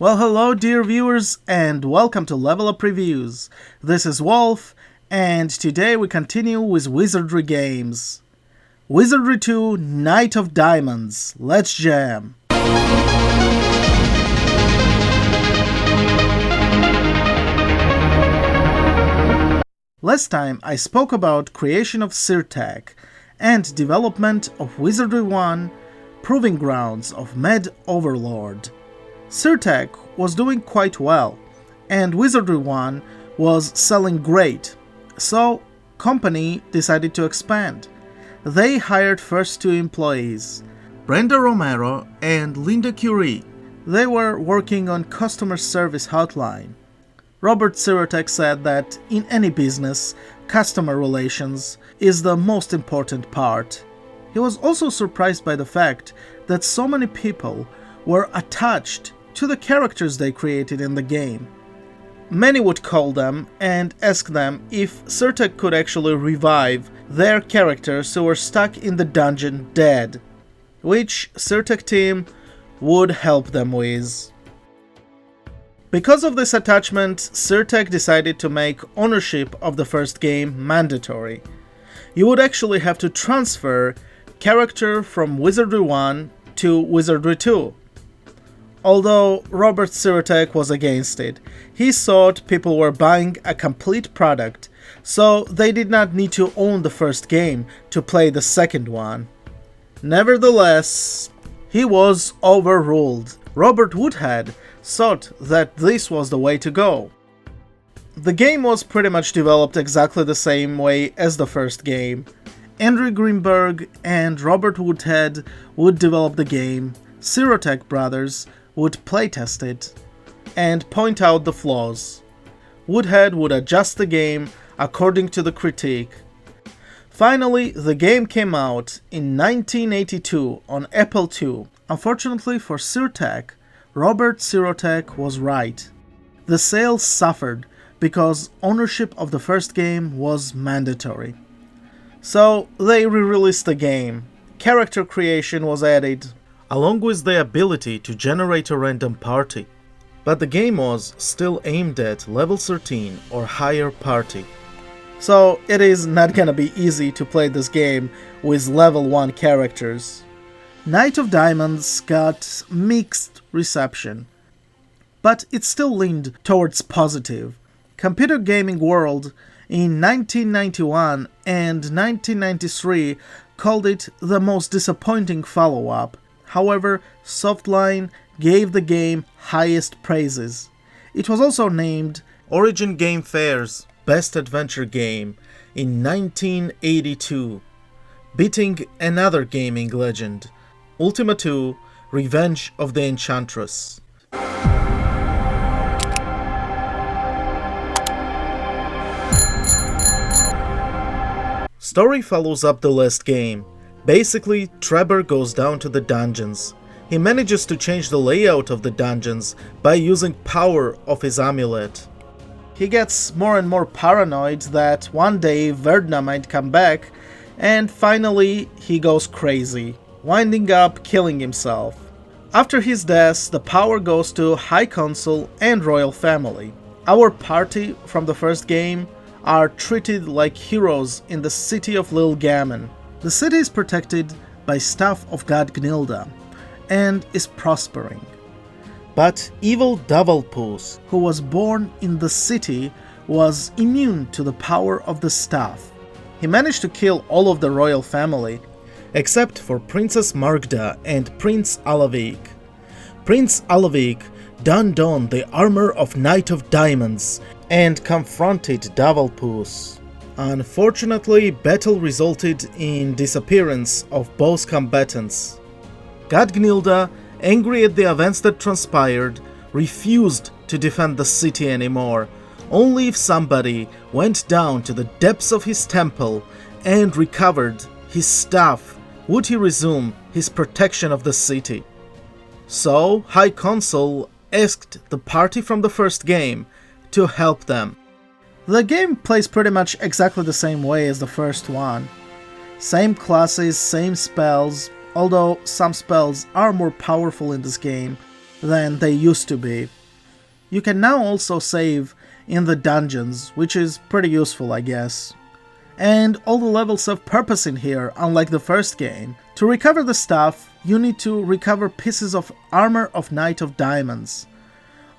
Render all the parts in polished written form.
Well, hello dear viewers and welcome to Level Up Reviews. This is Wolf and today we continue with Wizardry games. Wizardry 2 Knight of Diamonds. Let's jam! Last time I spoke about creation of Sirtaq and development of Wizardry 1 Proving Grounds of Mad Overlord. Sirtaq was doing quite well, and Wizardry 1 was selling great, so company decided to expand. They hired first two employees, Brenda Romero and Linda Curie. They were working on customer service hotline. Robert Sirtaq said that in any business, customer relations is the most important part. He was also surprised by the fact that so many people were attached to the characters they created in the game. Many would call them and ask them if Sirtaq could actually revive their characters who were stuck in the dungeon dead, which Sirtaq team would help them with. Because of this attachment, Sirtaq decided to make ownership of the first game mandatory. You would actually have to transfer character from Wizardry 1 to Wizardry 2. Although Robert Sirtaq was against it, he thought people were buying a complete product, so they did not need to own the first game to play the second one. Nevertheless, he was overruled. Robert Woodhead thought that this was the way to go. The game was pretty much developed exactly the same way as the first game. Andrew Greenberg and Robert Woodhead would develop the game, Sirtaq brothers would playtest it and point out the flaws. Woodhead would adjust the game according to the critique. Finally, the game came out in 1982 on Apple II. Unfortunately for Sirtaq, Robert Sirtaq was right. The sales suffered because ownership of the first game was mandatory. So they re-released the game. Character creation was added, along with the ability to generate a random party. But the game was still aimed at level 13 or higher party. So it is not gonna be easy to play this game with level 1 characters. Knight of Diamonds got mixed reception, but it still leaned towards positive. Computer Gaming World in 1991 and 1993 called it the most disappointing follow-up. However, Softline gave the game highest praises. It was also named Origin Game Fair's Best Adventure Game in 1982, beating another gaming legend, Ultima 2: Revenge of the Enchantress. Story follows up the last game. Basically, Trevor goes down to the dungeons. He manages to change the layout of the dungeons by using power of his amulet. He gets more and more paranoid that one day Verdna might come back, and finally he goes crazy, winding up killing himself. After his death, the power goes to High Council and Royal Family. Our party from the first game are treated like heroes in the city of Lil Gammon. The city is protected by staff of God Gnilda and is prospering. But evil Davalpus, who was born in the city, was immune to the power of the staff. He managed to kill all of the royal family, except for Princess Margda and Prince Alavik. Prince Alavik donned the armor of Knight of Diamonds and confronted Davalpus. Unfortunately, battle resulted in disappearance of both combatants. God Gnilda, angry at the events that transpired, refused to defend the city anymore. Only if somebody went down to the depths of his temple and recovered his staff would he resume his protection of the city. So, High Council asked the party from the first game to help them. The game plays pretty much exactly the same way as the first one. Same classes, same spells, although some spells are more powerful in this game. than they used to be. You can now also save in the dungeons, which is pretty useful, I guess. And all the levels have purpose in here, unlike the first game. To recover the stuff, you need to recover pieces of armor of Knight of Diamonds.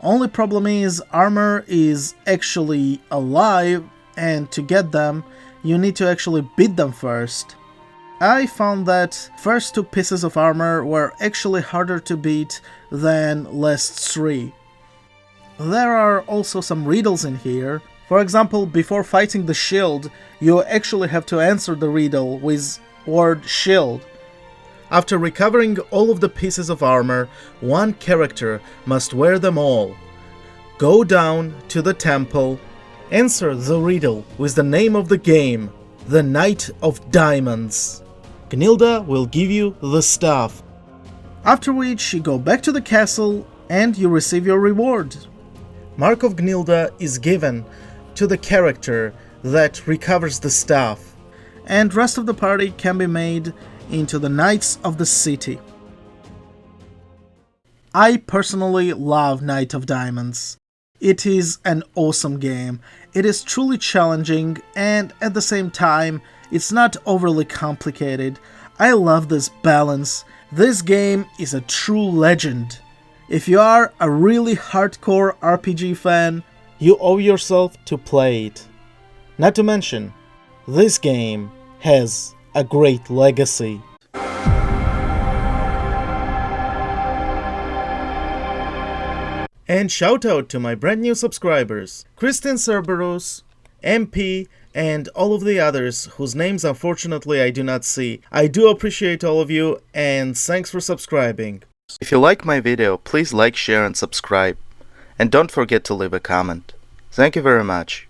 Only problem is, armor is actually alive, and to get them, you need to actually beat them first. I found that first 2 pieces of armor were actually harder to beat than last 3. There are also some riddles in here. For example, before fighting the shield, you actually have to answer the riddle with word shield. After recovering all of the pieces of armor, one character must wear them all. Go down to the temple, answer the riddle with the name of the game, the Knight of Diamonds. Gnilda will give you the stuff. After which you go back to the castle and you receive your reward. Mark of Gnilda is given to the character that recovers the stuff, and rest of the party can be made into the Knights of the City. I personally love Knight of Diamonds. It is an awesome game. It is truly challenging, and at the same time, it's not overly complicated. I love this balance. This game is a true legend. If you are a really hardcore RPG fan, you owe yourself to play it. Not to mention, this game has a great legacy. And shout out to my brand new subscribers, Kristen Cerberus, MP, and all of the others whose names unfortunately I do not see. I do appreciate all of you, and thanks for subscribing. If you like my video, please like, share and subscribe. And don't forget to leave a comment. Thank you very much.